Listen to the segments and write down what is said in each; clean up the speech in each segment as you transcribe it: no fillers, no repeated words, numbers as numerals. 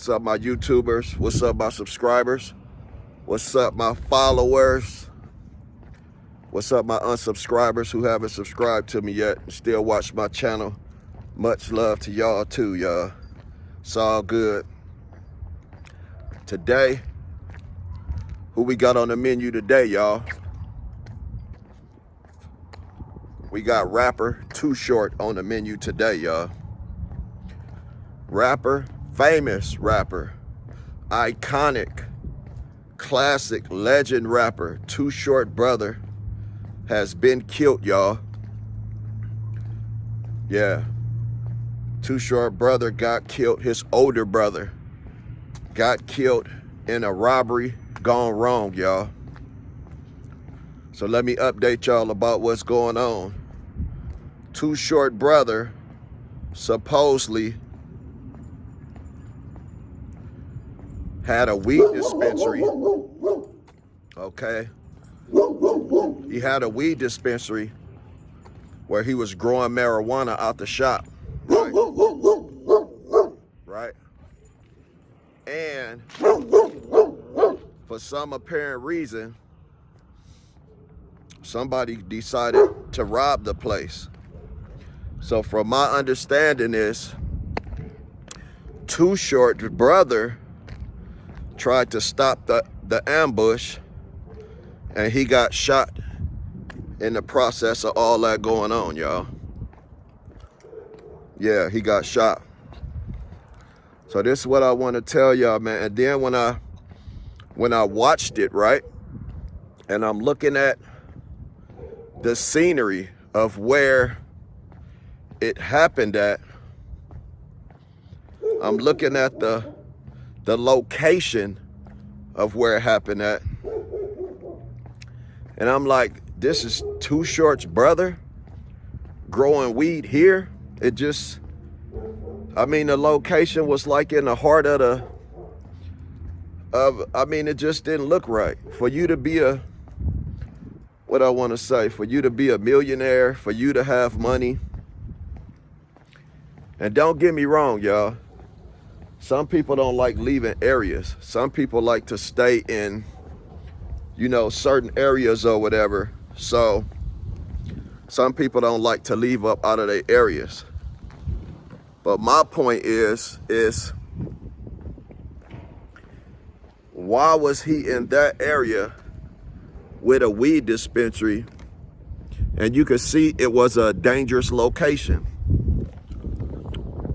What's up, my YouTubers? What's up, my subscribers? What's up, my followers? What's up, my unsubscribers who haven't subscribed to me yet and still watch my channel? Much love to y'all too, y'all. It's all good. Today, who we got on the menu today, y'all? We got rapper Too Short on the menu today, y'all. Rapper, famous rapper, iconic, classic, legend rapper, Too Short brother has been killed, y'all. Yeah. Too Short brother got killed. His older brother got killed in a robbery gone wrong, y'all. So let me update y'all about what's going on. Too Short brother supposedly had a weed dispensary. Okay. He had a weed dispensary where he was growing marijuana out the shop. Right. Right. And for some apparent reason, somebody decided to rob the place. So from my understanding is, Too Short's brother tried to stop the ambush, and he got shot in the process of all that going on, y'all. Yeah, he got shot. So this is what I want to tell y'all, man. And then when I watched it, right, and I'm looking at the scenery of where it happened at, I'm looking at the location of where it happened at, and I'm like, this is Too Short's brother growing weed here. It just, I mean, the location was like in the heart of I mean, it just didn't look right. For you to be for you to be a millionaire, for you to have money. And don't get me wrong, y'all. Some people don't like leaving areas. Some people like to stay in, certain areas or whatever. So some people don't like to leave up out of their areas. But my point is why was he in that area with a weed dispensary? And you could see it was a dangerous location.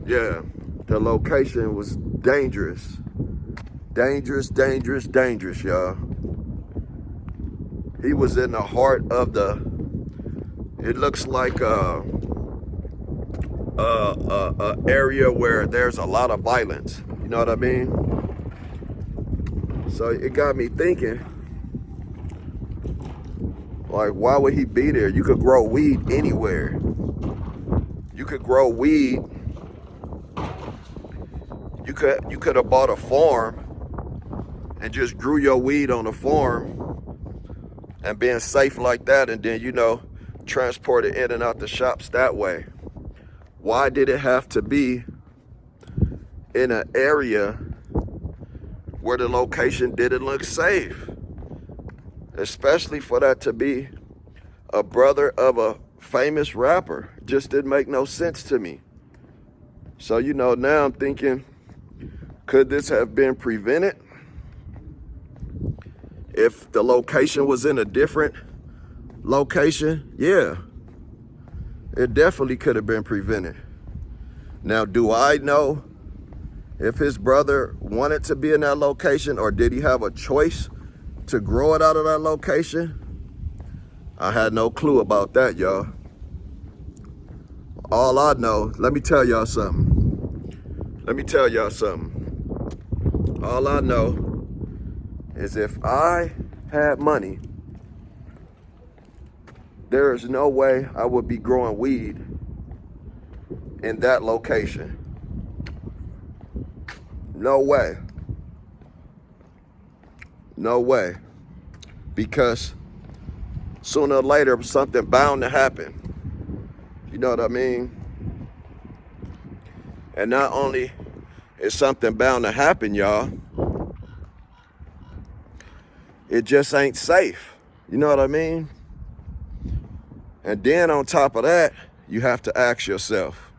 Yeah, the location was dangerous. Dangerous, dangerous, dangerous, y'all. He was in the heart of it looks like a area where there's a lot of violence. You know what I mean? So it got me thinking, like, why would he be there? You could grow weed anywhere. You could grow weed. You could have bought a farm and just grew your weed on the farm and being safe like that, and then, transport it in and out the shops that way. Why did it have to be in an area where the location didn't look safe? Especially for that to be a brother of a famous rapper. Just didn't make no sense to me. So, now I'm thinking, could this have been prevented? If the location was in a different location, yeah, it definitely could have been prevented. Now, do I know if his brother wanted to be in that location, or did he have a choice to grow it out of that location? I had no clue about that, y'all. All I know, let me tell y'all something. All I know is if I had money, there is no way I would be growing weed in that location. No way. No way. Because sooner or later, something bound to happen. You know what I mean? And not only it's something bound to happen, y'all. It just ain't safe. You know what I mean? And then on top of that, you have to ask yourself,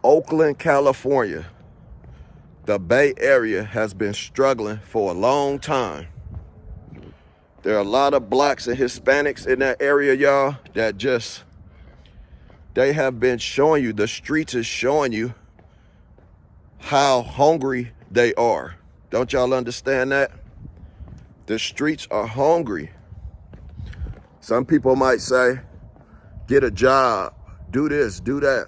Oakland, California, the Bay Area has been struggling for a long time. There are a lot of blacks and Hispanics in that area, y'all, that just, they have been showing you, the streets is showing you how hungry they are. Don't y'all understand that? The streets are hungry. Some people might say, get a job, do this, do that.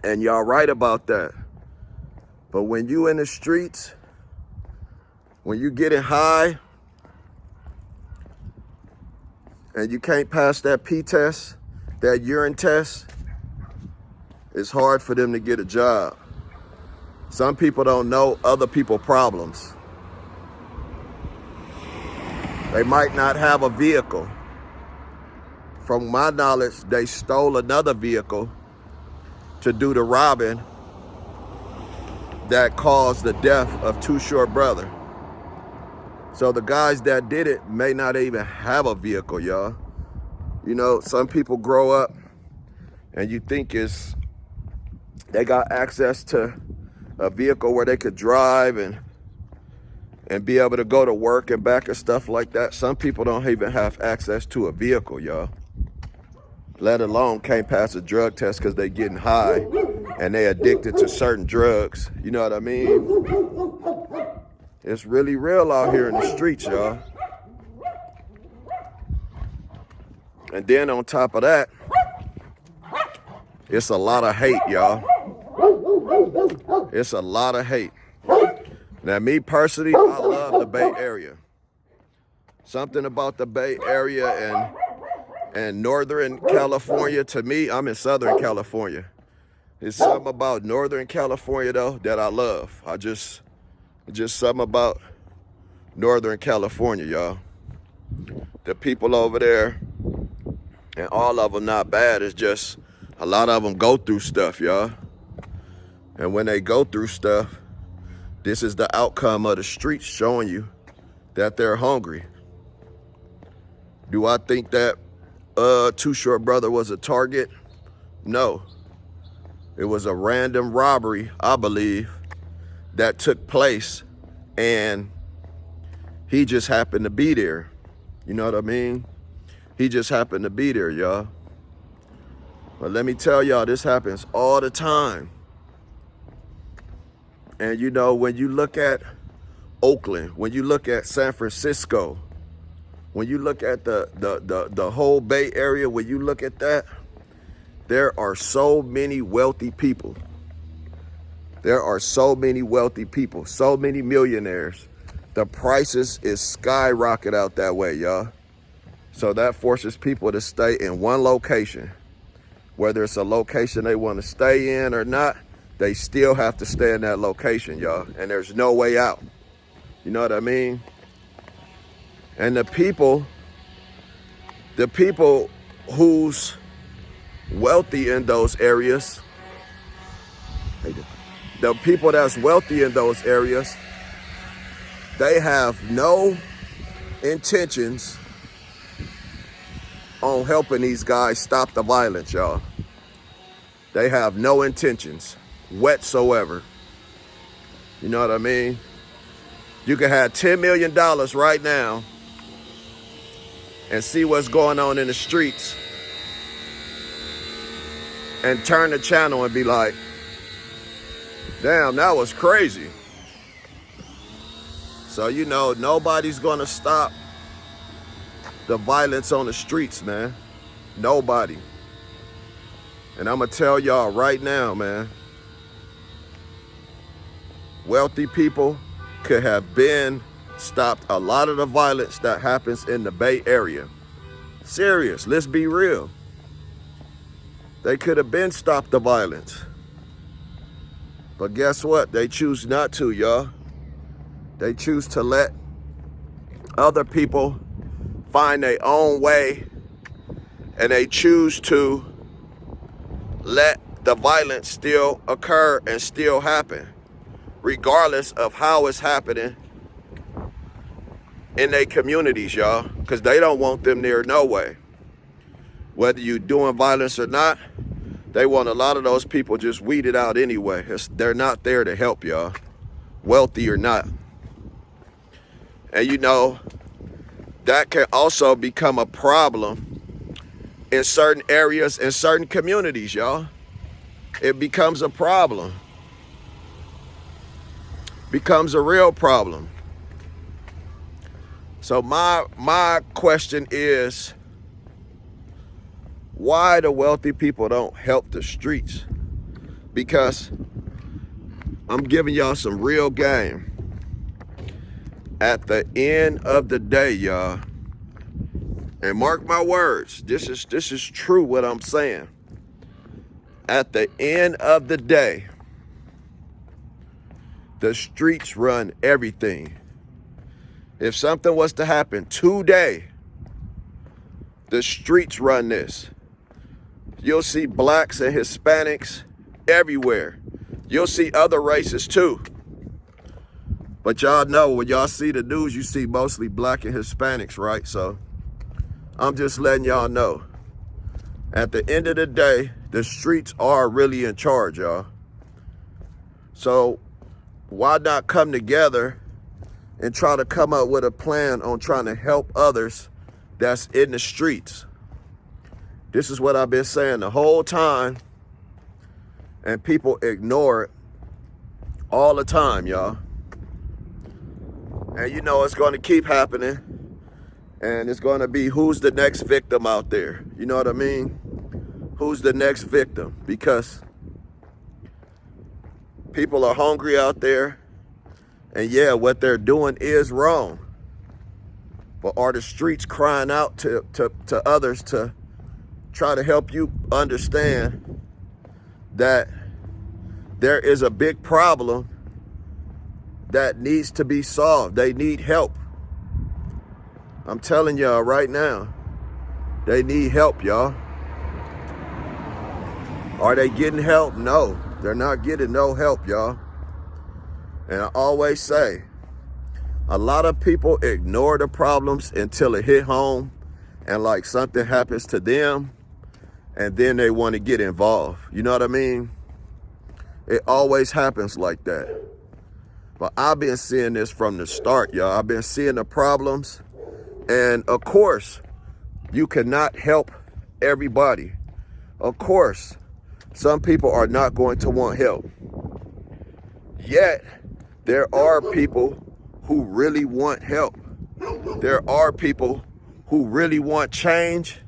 And y'all right about that. But when you in the streets, when you getting high, and you can't pass that pee test, that urine test, it's hard for them to get a job. Some people don't know other people's problems. They might not have a vehicle. From my knowledge, they stole another vehicle to do the robbing that caused the death of Too Short Brother. So the guys that did it may not even have a vehicle, y'all. You know, some people grow up and you think they got access to a vehicle where they could drive and be able to go to work and back and stuff like that. Some people don't even have access to a vehicle, y'all. Let alone can't pass a drug test because they getting high and they addicted to certain drugs. You know what I mean? It's really real out here in the streets, y'all. And then on top of that, it's a lot of hate, y'all. It's a lot of hate. Now, me personally, I love the Bay Area. Something about the Bay Area and Northern California, to me, I'm in Southern California. There's something about Northern California, though, that I love. Just something about Northern California, y'all. The people over there, and all of them not bad. It's just a lot of them go through stuff, y'all. And when they go through stuff, this is the outcome of the streets showing you that they're hungry. Do I think that Too Short Brother was a target? No. It was a random robbery, I believe, that took place, and he just happened to be there. You know what I mean? He just happened to be there, y'all. But let me tell y'all, this happens all the time. And you know, when you look at Oakland, when you look at San Francisco, when you look at the whole Bay Area, when you look at that, there are so many wealthy people. There are so many wealthy people, so many millionaires. The prices is skyrocket out that way, y'all. So that forces people to stay in one location. Whether it's a location they want to stay in or not, they still have to stay in that location, y'all. And there's no way out. You know what I mean? And the people who's wealthy in those areas, the people that's wealthy in those areas, they have no intentions on helping these guys stop the violence, y'all. They have no intentions whatsoever. You know what I mean? You can have $10 million right now and see what's going on in the streets and turn the channel and be like, damn, that was crazy. So, you know, nobody's gonna stop the violence on the streets, man. Nobody. And I'm gonna tell y'all right now, man, wealthy people could have been stopped a lot of the violence that happens in the Bay Area. Serious, let's be real. They could have been stopped the violence. But guess what? They choose not to, y'all. They choose to let other people find their own way, and they choose to let the violence still occur and still happen, regardless of how it's happening in their communities, y'all, because they don't want them there no way. Whether you're doing violence or not, they want a lot of those people just weeded out anyway. They're not there to help y'all, wealthy or not. And you know, that can also become a problem in certain areas, in certain communities, y'all. It becomes a problem. Becomes a real problem. So my question is, why the wealthy people don't help the streets? Because I'm giving y'all some real game. At the end of the day, y'all, and mark my words, this is true what I'm saying. At the end of the day, the streets run everything. If something was to happen today, the streets run this. You'll see blacks and Hispanics everywhere. You'll see other races too. But y'all know, when y'all see the news, you see mostly black and Hispanics, right? So I'm just letting y'all know. At the end of the day, the streets are really in charge, y'all. So why not come together and try to come up with a plan on trying to help others that's in the streets? This is what I've been saying the whole time, and people ignore it all the time, y'all. And you know it's going to keep happening, and it's going to be who's the next victim out there. You know what I mean? Who's the next victim? Because people are hungry out there, and yeah, what they're doing is wrong. But are the streets crying out to others to try to help you understand that there is a big problem that needs to be solved? They need help. I'm telling y'all right now, they need help, y'all. Are they getting help? No, they're not getting no help, y'all. And I always say, a lot of people ignore the problems until it hit home and like something happens to them, and then they want to get involved. You know what I mean? It always happens like that. But I've been seeing this from the start, y'all. I've been seeing the problems. And of course, you cannot help everybody. Of course, some people are not going to want help. Yet, there are people who really want help. There are people who really want change,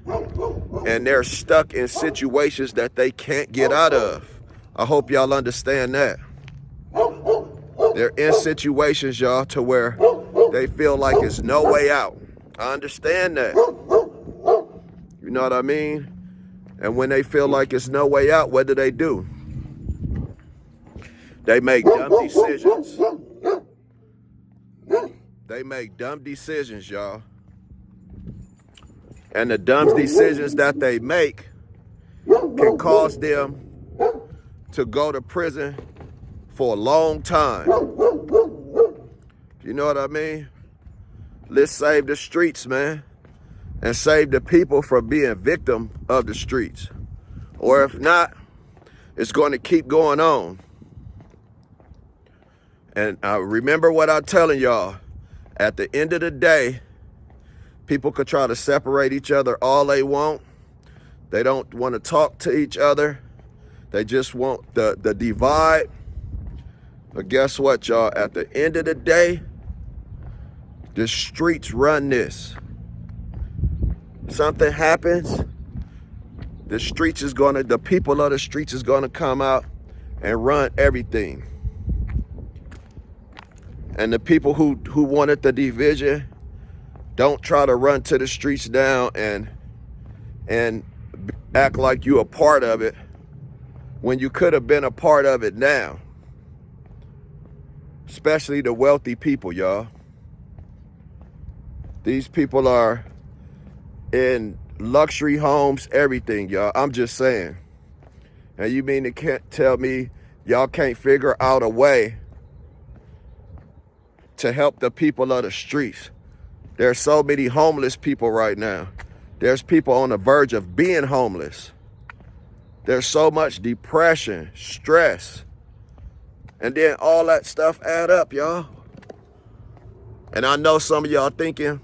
and they're stuck in situations that they can't get out of. I hope y'all understand that. They're in situations, y'all, to where they feel like it's no way out. I understand that. You know what I mean? And when they feel like it's no way out, what do? They make dumb decisions. They make dumb decisions, y'all. And the dumb decisions that they make can cause them to go to prison for a long time. You know what I mean? Let's save the streets, man, and save the people from being victim of the streets. Or if not, it's going to keep going on. And I remember what I'm telling y'all. At the end of the day, people could try to separate each other all they want. They don't want to talk to each other. They just want the divide. But guess what, y'all? At the end of the day, the streets run this. Something happens, the people of the streets is gonna come out and run everything. And the people who wanted the division don't try to run to the streets now and act like you a part of it when you could have been a part of it now. Especially the wealthy people, y'all. These people are in luxury homes, everything, y'all. I'm just saying. And you mean to can't tell me y'all can't figure out a way to help the people of the streets? There's so many homeless people right now. There's people on the verge of being homeless. There's so much depression, stress. And then all that stuff add up, y'all. And I know some of y'all thinking,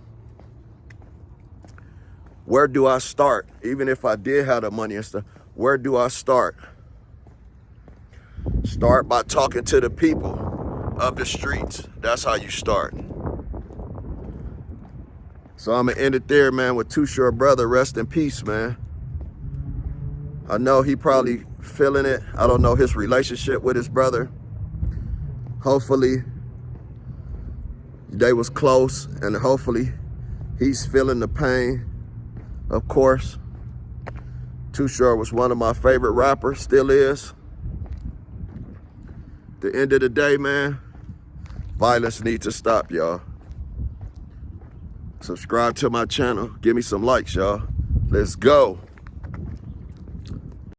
where do I start? Even if I did have the money and stuff, where do I start? Start by talking to the people of the streets. That's how you start. So I'm going to end it there, man, with Too Short Brother. Rest in peace, man. I know he probably feeling it. I don't know his relationship with his brother. Hopefully they was close, and hopefully he's feeling the pain, of course. Too Short was one of my favorite rappers, still is. At the end of the day, man, violence needs to stop, y'all. Subscribe to my channel. Give me some likes, y'all. Let's go.